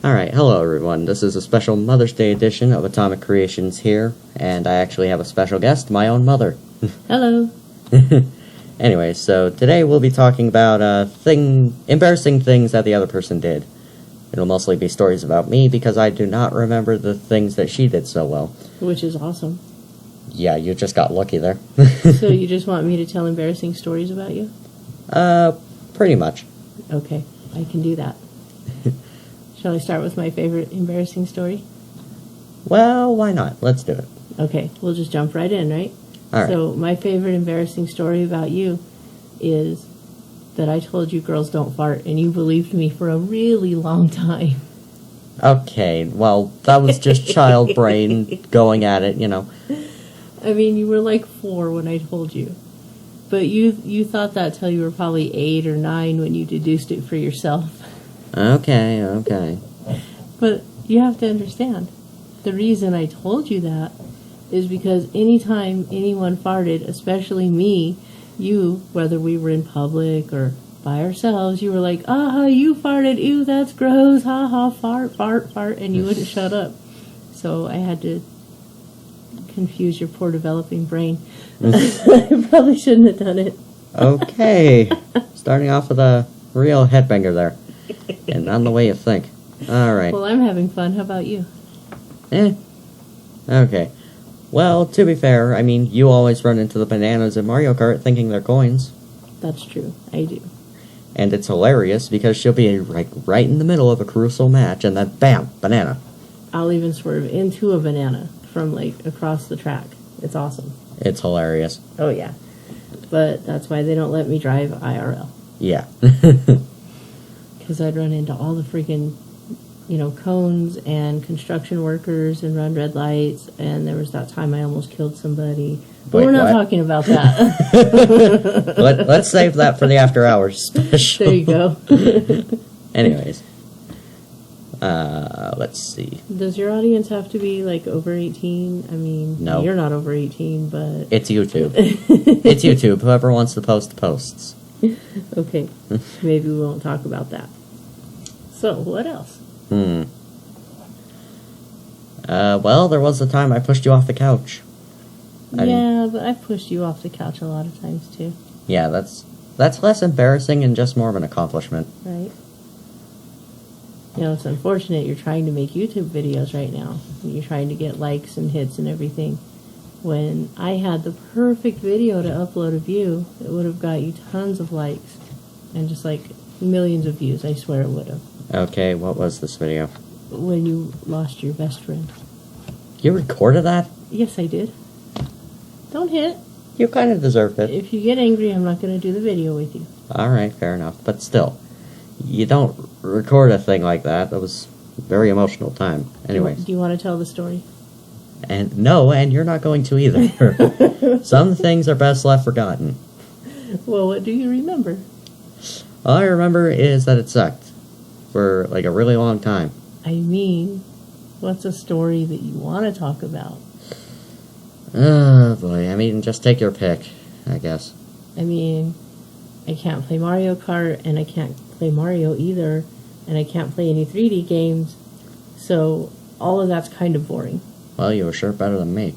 Alright, hello everyone. This is a special Mother's Day edition of Atomic Creations here, and I actually have a special guest, my own mother. Hello. Anyway, so today we'll be talking about embarrassing things that the other person did. It'll mostly be stories about me because I do not remember the things that she did so well. Which is awesome. Yeah, you just got lucky there. So you just want me to tell embarrassing stories about you? Pretty much. Okay, I can do that. Shall I start with my favorite embarrassing story? Well, why not? Let's do it. Okay, we'll just jump right in, right? Alright. So my favorite embarrassing story about you is that I told you girls don't fart, and you believed me for a really long time. Okay, well, that was just child brain going at it, you know. I mean, you were like 4 when I told you. But you thought that till you were probably 8 or 9 when you deduced it for yourself. Okay. But you have to understand, the reason I told you that is because anytime anyone farted, especially me, you, whether we were in public or by ourselves, you were like, ah, you farted, ew, that's gross, ha ha, fart, and you wouldn't shut up. So I had to confuse your poor developing brain. I probably shouldn't have done it. Okay. Starting off with a real headbanger there. And not the way you think. Alright. Well, I'm having fun. How about you? Okay. Well, to be fair, I mean, you always run into the bananas in Mario Kart thinking they're coins. That's true. I do. And it's hilarious because she'll be right in the middle of a crucial match and then bam, banana. I'll even swerve into a banana from, like, across the track. It's awesome. It's hilarious. Oh, yeah. But that's why they don't let me drive IRL. Yeah. Because I'd run into all the freaking, cones and construction workers and run red lights. And there was that time I almost killed somebody. But Wait, we're not what? talking about that. Let's save that for the after hours special. There you go. Anyways. Let's see. Does your audience have to be, like, over 18? I mean, No. You're not over 18, but... It's YouTube. It's YouTube. Whoever wants to post, posts. Okay. Maybe we won't talk about that. So, what else? Well, there was the time I pushed you off the couch. Yeah, but I've pushed you off the couch a lot of times, too. Yeah, that's less embarrassing and just more of an accomplishment. Right? It's unfortunate you're trying to make YouTube videos right now. You're trying to get likes and hits and everything. When I had the perfect video to upload of you, it would have got you tons of likes. And just, like, millions of views. I swear it would have. Okay, what was this video? When you lost your best friend. You recorded that? Yes, I did. Don't hit. You kind of deserved it. If you get angry, I'm not going to do the video with you. Alright, fair enough. But still, you don't record a thing like that. That was a very emotional time. Anyways. Do you want to tell the story? And no, and you're not going to either. Some things are best left forgotten. Well, what do you remember? All I remember is that it sucked. For, like, a really long time. I mean, what's a story that you want to talk about? Oh, boy. I mean, just take your pick, I guess. I mean, I can't play Mario Kart, and I can't play Mario either, and I can't play any 3D games, so all of that's kind of boring. Well, you were sure better than me.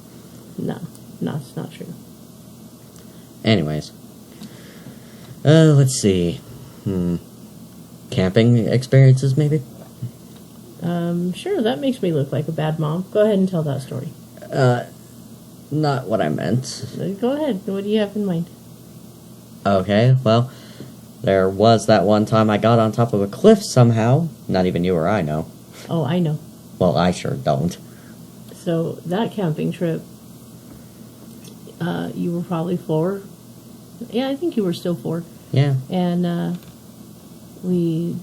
No, it's not true. Anyways. Let's see. Camping experiences, maybe? Sure, that makes me look like a bad mom. Go ahead and tell that story. Not what I meant. Go ahead. What do you have in mind? Okay, well, there was that one time I got on top of a cliff somehow. Not even you or I know. Oh, I know. Well, I sure don't. So, that camping trip, you were probably 4. Yeah, I think you were still 4. Yeah. And, we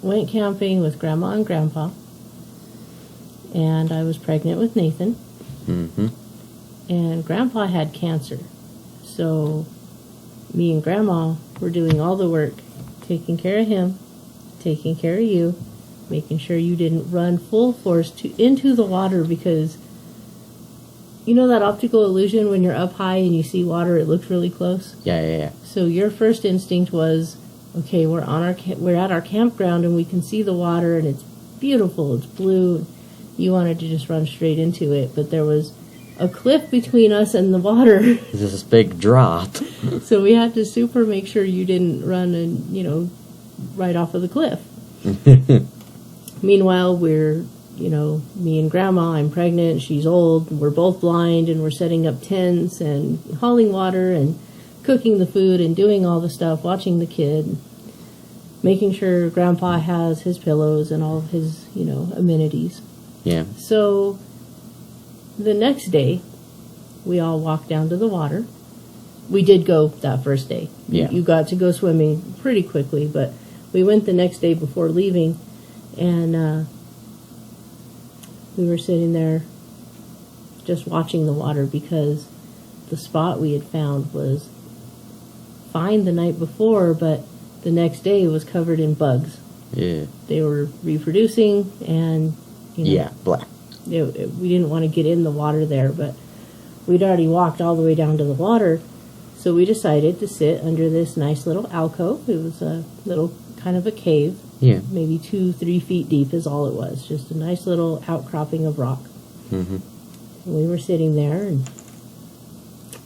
went camping with Grandma and Grandpa. And I was pregnant with Nathan. Mm-hmm. And Grandpa had cancer. So, me and Grandma were doing all the work. Taking care of him. Taking care of you. Making sure you didn't run full force into the water because... You know that optical illusion when you're up high and you see water, it looks really close? Yeah. So your first instinct was, okay, we're at our campground and we can see the water and it's beautiful. It's blue. You wanted to just run straight into it, but there was a cliff between us and the water. It's this big drop. So we had to super make sure you didn't run and, right off of the cliff. Meanwhile, we're, me and Grandma, I'm pregnant, she's old, we're both blind, and we're setting up tents and hauling water and cooking the food and doing all the stuff, watching the kid, making sure Grandpa has his pillows and all of his, amenities. Yeah. So the next day, we all walked down to the water. We did go that first day. Yeah. You got to go swimming pretty quickly, but we went the next day before leaving, and we were sitting there just watching the water because the spot we had found was fine the night before, but the next day was covered in bugs. Yeah. They were reproducing, and Yeah, black. we didn't want to get in the water there, but we'd already walked all the way down to the water, so we decided to sit under this nice little alcove. It was a little kind of a cave. Yeah. Maybe 2-3 feet deep is all it was. Just a nice little outcropping of rock. Mm-hmm. And we were sitting there, and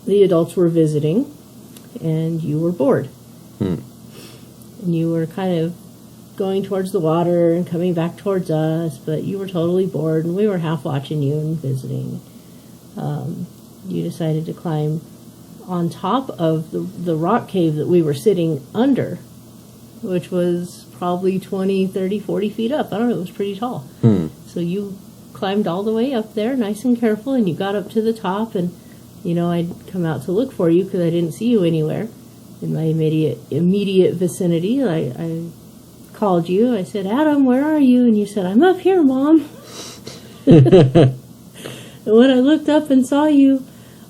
the adults were visiting, and you were bored. Hmm. And you were kind of going towards the water and coming back towards us, but you were totally bored, and we were half watching you and visiting. You decided to climb on top of the rock cave that we were sitting under, which was probably 20, 30, 40 feet up. I don't know, it was pretty tall. Hmm. So you climbed all the way up there, nice and careful, and you got up to the top, and, I'd come out to look for you because I didn't see you anywhere in my immediate vicinity. I called you. I said, Adam, where are you? And you said, I'm up here, Mom. And when I looked up and saw you,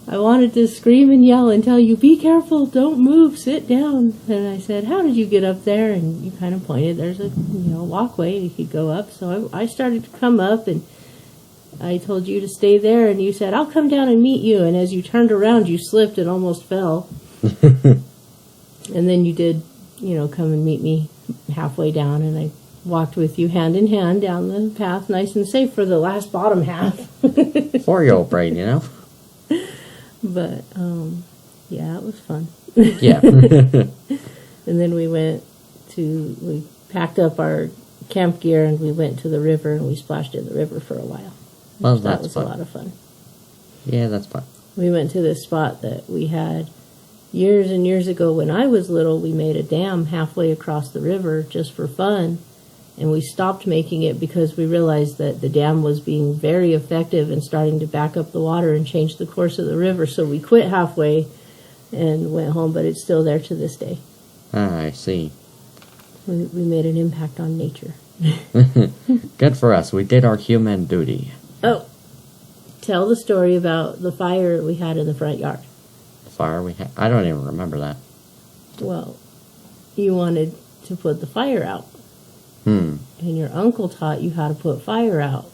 I wanted to scream and yell and tell you, be careful, don't move, sit down. And I said, how did you get up there? And you kind of pointed. There's a walkway you could go up. So I started to come up, and I told you to stay there, and you said, I'll come down and meet you. And as you turned around, you slipped and almost fell. And then you did, come and meet me halfway down, and I walked with you hand in hand down the path, nice and safe for the last bottom half. 4-year-old brain, But, yeah, it was fun. Yeah. And then we packed up our camp gear, and we went to the river, and we splashed in the river for a while. Well, That that's was fun. a lot of fun. Yeah, that's fun. We went to this spot that we had years and years ago when I was little. We made a dam halfway across the river just for fun, and we stopped making it because we realized that the dam was being very effective and starting to back up the water and change the course of the river. So we quit halfway and went home, but it's still there to this day. Ah, I see. We made an impact on nature. Good for us. We did our human duty. Oh, tell the story about the fire we had in the front yard. The fire we had. I don't even remember that. Well, you wanted to put the fire out. Hmm. And your uncle taught you how to put fire out.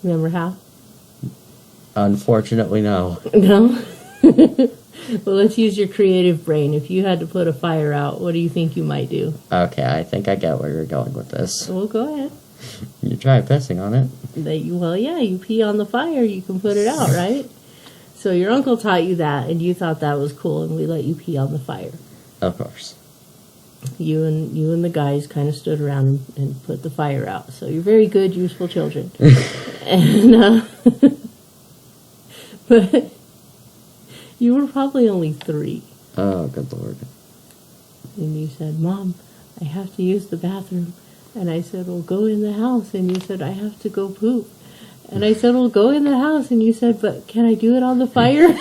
Remember how? Unfortunately, no. No? Well, let's use your creative brain. If you had to put a fire out, what do you think you might do? Okay, I think I get where you're going with this. Well, go ahead. You try pissing on it. You pee on the fire, you can put it out, right? So your uncle taught you that, and you thought that was cool, and we let you pee on the fire. Of course. You and the guys kind of stood around and put the fire out. So you're very good, useful children. And but you were probably only 3. Oh, good Lord. And you said, Mom, I have to use the bathroom. And I said, well, go in the house. And you said, I have to go poop. And I said, well, go in the house. And you said, but can I do it on the fire?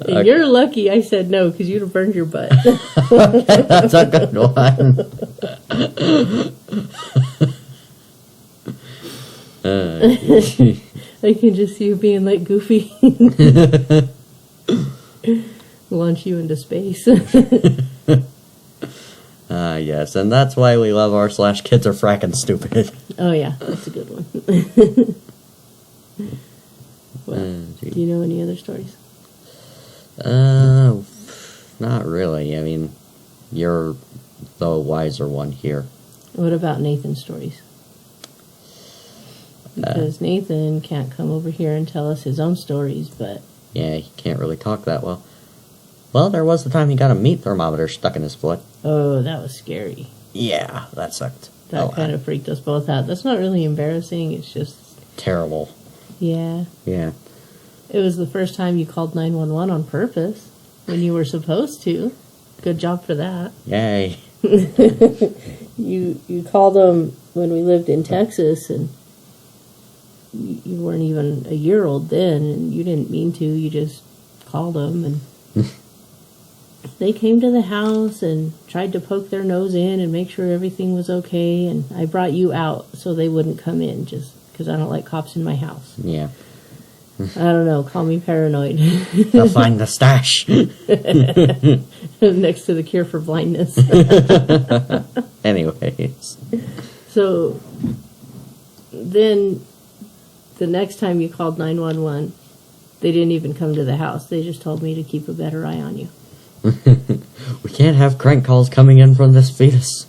And you're lucky I said no, because you'd have burned your butt. That's a good one. I can just see you being like Goofy. Launch you into space. Yes, and that's why we love r/kids are frackin' stupid. Oh, yeah, that's a good one. Well, do you know any other stories? Not really. I mean, your the wiser one here. What about Nathan's stories? Because Nathan can't come over here and tell us his own stories, but... Yeah, he can't really talk that well. Well, there was the time he got a meat thermometer stuck in his foot. Oh, that was scary. Yeah, that sucked. That kind of freaked us both out. That's not really embarrassing, it's just... Terrible. Yeah. Yeah. It was the first time you called 911 on purpose, when you were supposed to. Good job for that. Yay. You called them when we lived in Texas, and you weren't even a year old then, and you didn't mean to. You just called them, and they came to the house and tried to poke their nose in and make sure everything was okay, and I brought you out so they wouldn't come in, just because I don't like cops in my house. Yeah. I don't know, call me paranoid. They'll find the stash. Next to the cure for blindness. Anyways. So, then, the next time you called 911, they didn't even come to the house. They just told me to keep a better eye on you. We can't have crank calls coming in from this fetus.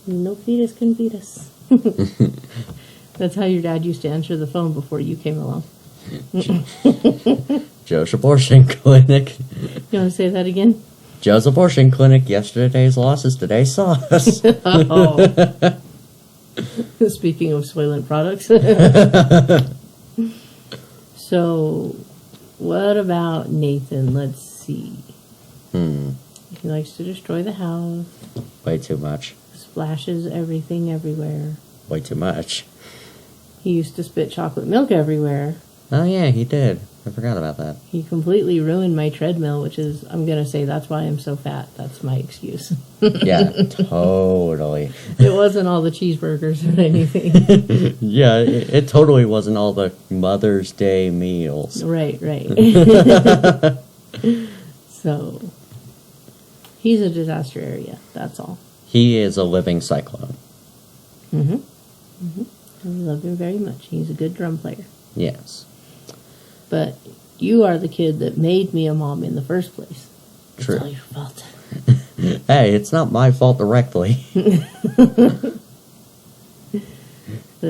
No fetus can beat us. That's how your dad used to answer the phone before you came along. Joe's Abortion Clinic. You want to say that again? Joe's Abortion Clinic. Yesterday's losses, today's sauce. Oh. Speaking of Soylent products. So, what about Nathan? Let's see. He likes to destroy the house. Way too much. Splashes everything everywhere. Way too much. He used to spit chocolate milk everywhere. Oh yeah, he did. I forgot about that. He completely ruined my treadmill, which is, I'm going to say that's why I'm so fat. That's my excuse. Yeah, totally. It wasn't all the cheeseburgers or anything. Yeah, it totally wasn't all the Mother's Day meals. Right. So, he's a disaster area, that's all. He is a living cyclone. I love him very much. He's a good drum player. Yes. But you are the kid that made me a mom in the first place. True. It's all your fault. Hey, it's not my fault directly.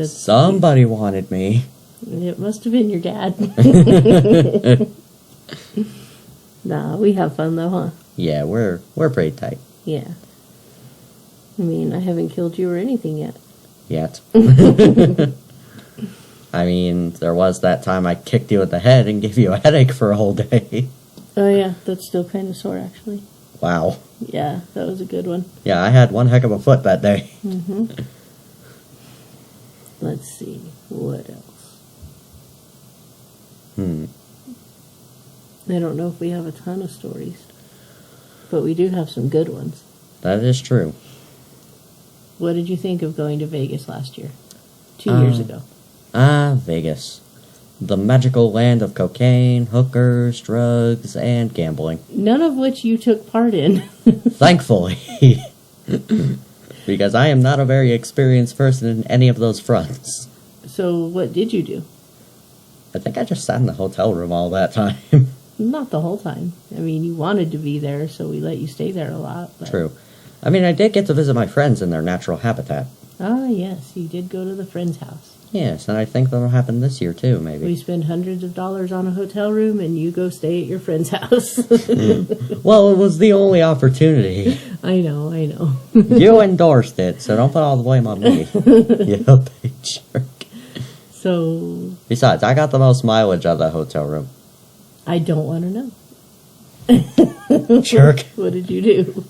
Somebody wanted me. It must have been your dad. Nah, we have fun though, huh? Yeah, we're pretty tight. Yeah. I mean, I haven't killed you or anything yet. Yet. I mean, there was that time I kicked you in the head and gave you a headache for a whole day. Oh yeah, that's still kind of sore actually. Wow. Yeah, that was a good one. Yeah, I had one heck of a foot that day. Let's see, what else? I don't know if we have a ton of stories, but we do have some good ones. That is true. What did you think of going to Vegas last year? 2 years ago. Vegas. The magical land of cocaine, hookers, drugs, and gambling. None of which you took part in. Thankfully. Because I am not a very experienced person in any of those fronts. So what did you do? I think I just sat in the hotel room all that time. Not the whole time. I mean, you wanted to be there, so we let you stay there a lot. But... True. I mean, I did get to visit my friends in their natural habitat. Ah, yes, you did go to the friend's house. Yes, and I think that'll happen this year, too, maybe. We spend hundreds of dollars on a hotel room, and you go stay at your friend's house. Well, it was the only opportunity. I know. You endorsed it, so don't put all the blame on me. You big jerk. So... Besides, I got the most mileage out of that hotel room. I don't want to know. Jerk. What did you do?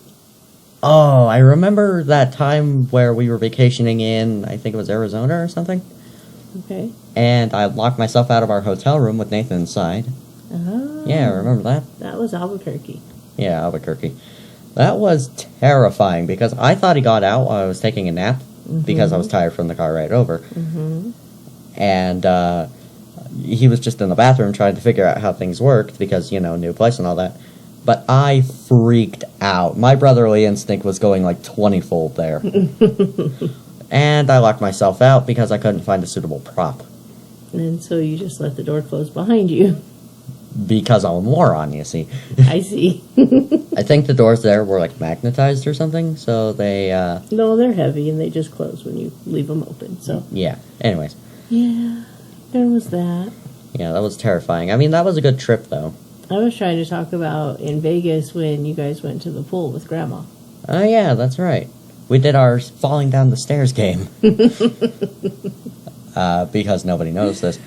Oh, I remember that time where we were vacationing in, I think it was Arizona or something. Okay. And I locked myself out of our hotel room with Nathan inside. Ah. Yeah, remember that? That was Albuquerque. Yeah, Albuquerque. That was terrifying because I thought he got out while I was taking a nap because I was tired from the car ride over. And he was just in the bathroom trying to figure out how things worked because, you know, new place and all that. But I freaked out. My brotherly instinct was going like 20-fold there. And I locked myself out because I couldn't find a suitable prop. And so you just let the door close behind you. because I'm a moron, you see. I see. I think the doors there were like magnetized or something, so they, No, they're heavy and they just close when you leave them open, so. yeah. Anyways. Yeah, there was that. Yeah, that was terrifying. I mean, that was a good trip, though. I was trying to talk about in Vegas when you guys went to the pool with Grandma. Oh, yeah, that's right. We did our falling down the stairs game. Because nobody knows this.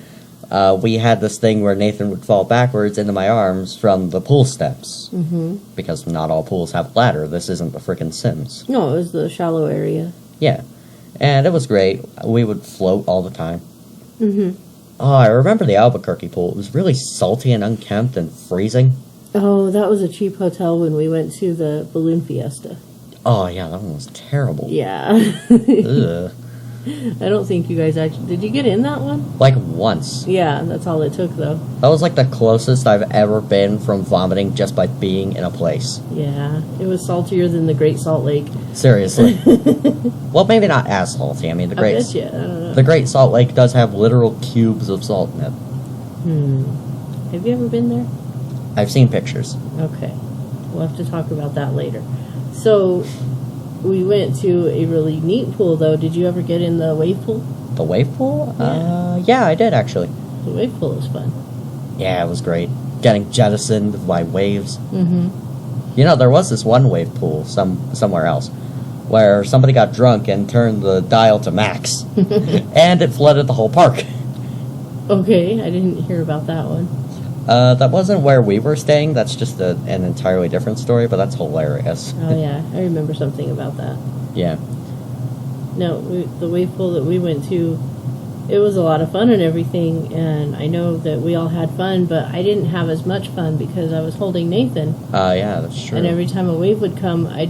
We had this thing where Nathan would fall backwards into my arms from the pool steps. Mm-hmm. Because not all pools have a ladder. This isn't the frickin' Sims. No, it was the shallow area. Yeah. And it was great. We would float all the time. Mm-hmm. Oh, I remember the Albuquerque pool. It was really salty and unkempt and freezing. Oh, that was a cheap hotel when we went to the Balloon Fiesta. Oh, yeah, that one was terrible. Yeah. Ugh. I don't think you guys actually... Did you get in that one? Like once. Yeah, that's all it took, though. That was like the closest I've ever been from vomiting just by being in a place. Yeah, it was saltier than the Great Salt Lake. Seriously. Well, maybe not as salty. I mean, I bet you. I don't know. the Great Salt Lake does have literal cubes of salt in it. Have you ever been there? I've seen pictures. Okay. We'll have to talk about that later. So, we went to a really neat pool, though. Did you ever get in the wave pool? The wave pool? Yeah. Yeah, I did, actually. The wave pool was fun. Yeah, it was great. Getting jettisoned by waves. Mm-hmm. You know, there was this one wave pool somewhere else where somebody got drunk and turned the dial to max. And it flooded the whole park. Okay, I didn't hear about that one. That wasn't where we were staying. That's just an entirely different story, but that's hilarious. Oh, yeah. I remember something about that. Yeah. No, the wave pool that we went to, it was a lot of fun and everything, and I know that we all had fun, but I didn't have as much fun because I was holding Nathan. Yeah, that's true. And every time a wave would come, I'd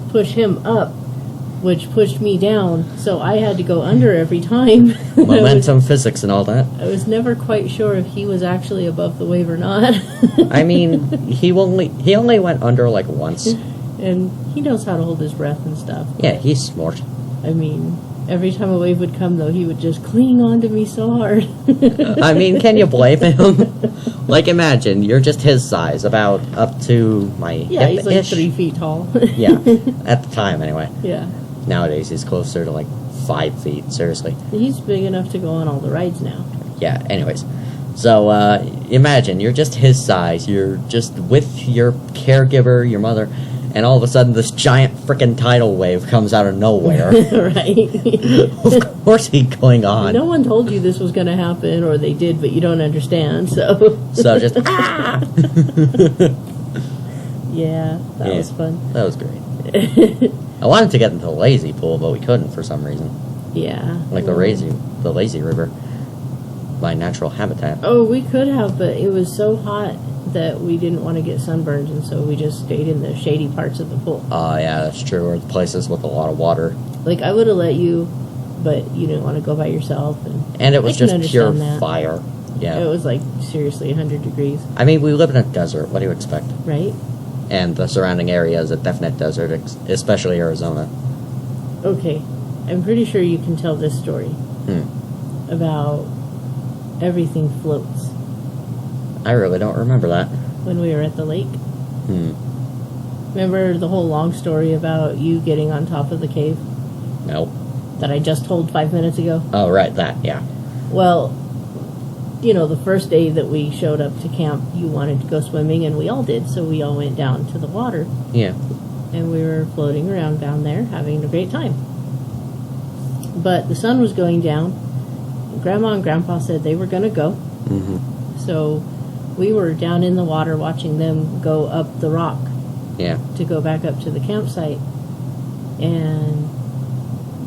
push him up, which pushed me down, so I had to go under every time. Momentum physics and all that. I was never quite sure if he was actually above the wave or not. I mean, he only went under like once. And he knows how to hold his breath and stuff. Yeah, he's smart. I mean, every time a wave would come, though, he would just cling on to me so hard. I mean, can you blame him? Like, imagine, you're just his size, about up to my Yeah, he's like hip-ish. 3 feet tall. Yeah, at the time, anyway. Yeah. Nowadays, he's closer to like 5 feet, seriously. He's big enough to go on all the rides now. Yeah, anyways. So, imagine, you're just his size, you're just with your caregiver, your mother, and all of a sudden this giant frickin' tidal wave comes out of nowhere. Right. Of course he'd cling on. No one told you this was going to happen, or they did, but you don't understand, so... So just, ah! Yeah, that was fun. That was great. I wanted to get into the lazy pool, but we couldn't for some reason. Yeah. Like the lazy river. My natural habitat. Oh, we could have, but it was so hot that we didn't want to get sunburned, and so we just stayed in the shady parts of the pool. Oh, yeah, that's true. Or the places with a lot of water. Like, I would have let you, but you didn't want to go by yourself. And it was I can just pure understand that. fire. Yeah. It was, like, seriously 100 degrees. I mean, we live in a desert. What do you expect? Right? And the surrounding area is a definite desert, especially Arizona. Okay. I'm pretty sure you can tell this story about everything floats. I really don't remember that. When we were at the lake. Remember the whole long story about you getting on top of the cave? Nope. That I just told 5 minutes ago? Oh, right, that, yeah. Well, you know, the first day that we showed up to camp, you wanted to go swimming, and we all did, so we all went down to the water. Yeah. And we were floating around down there, having a great time. But the sun was going down. Grandma and Grandpa said they were going to go. Mm-hmm. So we were down in the water watching them go up the rock. Yeah. To go back up to the campsite. And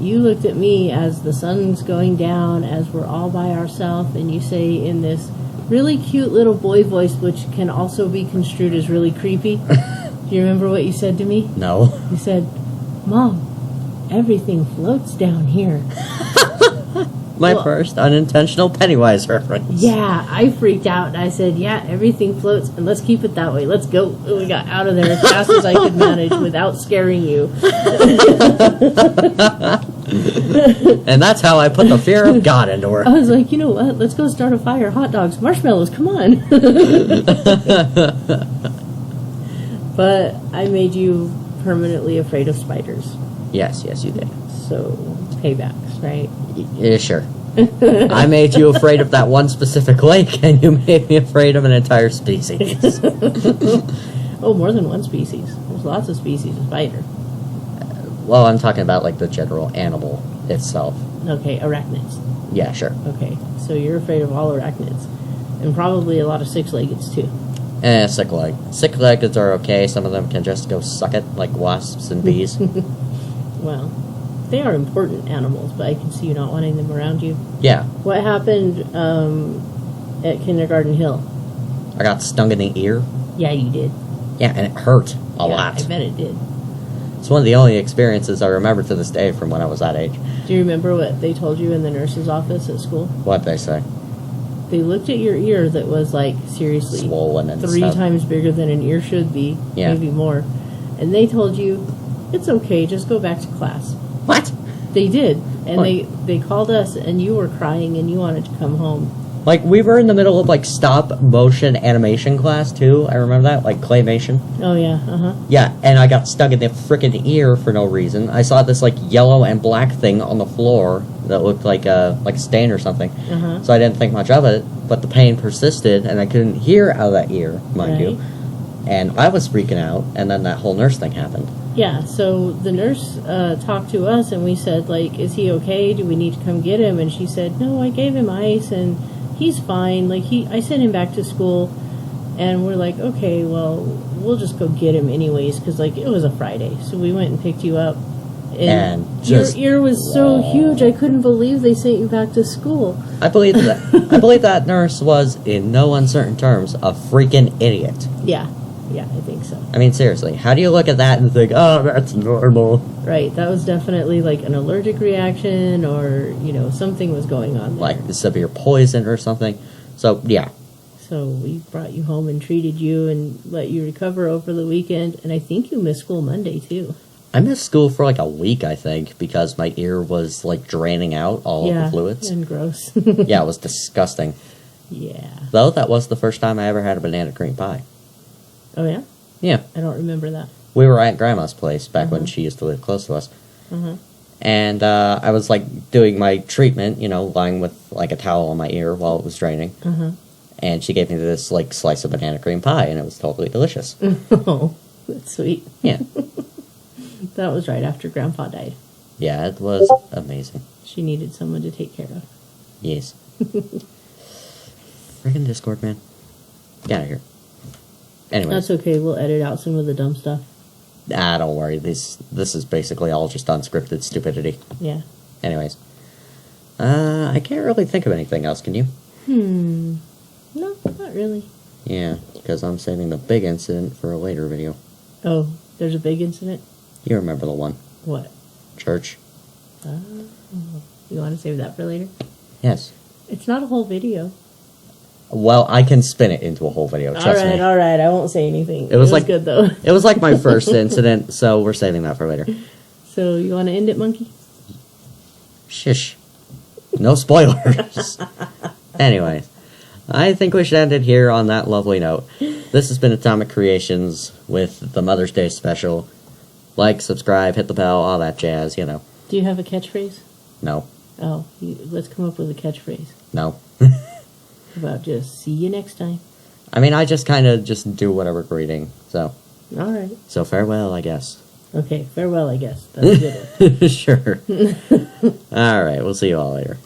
you looked at me as the sun's going down, as we're all by ourselves, and you say in this really cute little boy voice, which can also be construed as really creepy. Do you remember what you said to me? No. You said, "Mom, everything floats down here." My first unintentional Pennywise reference. Yeah, I freaked out and I said, "Yeah, everything floats, and let's keep it that way. Let's go." And we got out of there as fast as I could manage without scaring you. And that's how I put the fear of God into her. I was like, you know what? Let's go start a fire. Hot dogs, marshmallows, come on. But I made you permanently afraid of spiders. Yes, you did. So, paybacks, right? Yeah, sure. I made you afraid of that one specific lake, and you made me afraid of an entire species. Oh, more than one species. There's lots of species of spider. Well, I'm talking about, like, the general animal itself. Okay, arachnids. Yeah, sure. Okay, so you're afraid of all arachnids. And probably a lot of six-leggeds, too. Sick-leg. Sick-leggeds are okay. Some of them can just go suck it, like wasps and bees. Well, they are important animals, but I can see you not wanting them around you. Yeah. What happened at Kindergarten Hill? I got stung in the ear. Yeah, you did. Yeah, and it hurt a lot. I bet it did. It's one of the only experiences I remember to this day from when I was that age. Do you remember what they told you in the nurse's office at school? What'd they say? They looked at your ear that was, like, seriously Swollen and 3 stuff. times bigger than an ear should be, Yeah. maybe more. And they told you, it's okay, just go back to class. What? They did. And What? they called us, and you were crying, and you wanted to come home. Like, we were in the middle of, like, stop-motion animation class, too. I remember that, like, claymation. Oh, yeah, uh-huh. Yeah, and I got stuck in the frickin' ear for no reason. I saw this, like, yellow and black thing on the floor that looked like a stain or something. Uh-huh. So I didn't think much of it, but the pain persisted, and I couldn't hear out of that ear, mind you. And I was freaking out, and then that whole nurse thing happened. Yeah, so the nurse talked to us, and we said, like, is he okay? Do we need to come get him? And she said, no, I gave him ice, and he's fine. Like, I sent him back to school, and we're like, okay, well, we'll just go get him anyways, because, like, it was a Friday. So we went and picked you up, and your ear was so huge, I couldn't believe they sent you back to school. I believe that nurse was, in no uncertain terms, a freaking idiot. Yeah, I think so. I mean, seriously, how do you look at that and think, oh, that's normal? Right, that was definitely like an allergic reaction, or, you know, something was going on there. Like severe poison or something. So, yeah. So we brought you home and treated you and let you recover over the weekend, and I think you missed school Monday, too. I missed school for like a week, I think, because my ear was like draining out all of the fluids. And gross. Yeah, it was disgusting. Yeah. Though, that was the first time I ever had a banana cream pie. Oh, yeah? Yeah. I don't remember that. We were at Grandma's place back when she used to live close to us. Uh-huh. And I was like doing my treatment, you know, lying with like a towel on my ear while it was draining. Uh-huh. And she gave me this like slice of banana cream pie, and it was totally delicious. Oh, that's sweet. Yeah. That was right after Grandpa died. Yeah, it was amazing. She needed someone to take care of. Yes. Freaking Discord, man. Get out of here. Anyways. That's okay. We'll edit out some of the dumb stuff. Don't worry. This is basically all just unscripted stupidity. Yeah. Anyways. I can't really think of anything else, can you? No, not really. Yeah, because I'm saving the big incident for a later video. Oh, there's a big incident? You remember the one. What? Church. Oh. You want to save that for later? Yes. It's not a whole video. Well, I can spin it into a whole video, trust me. All right. I won't say anything. It was like good, though. It was like my first incident, so we're saving that for later. So, you want to end it, Monkey? Shish. No spoilers. Anyways, I think we should end it here on that lovely note. This has been Atomic Creations with the Mother's Day special. Like, subscribe, hit the bell, all that jazz, you know. Do you have a catchphrase? No. Oh, let's come up with a catchphrase. No. How about just see you next time? I mean, I just kind of just do whatever greeting, so. All right. So farewell, I guess. Okay, farewell, I guess. That's a good one. Sure. All right, we'll see you all later.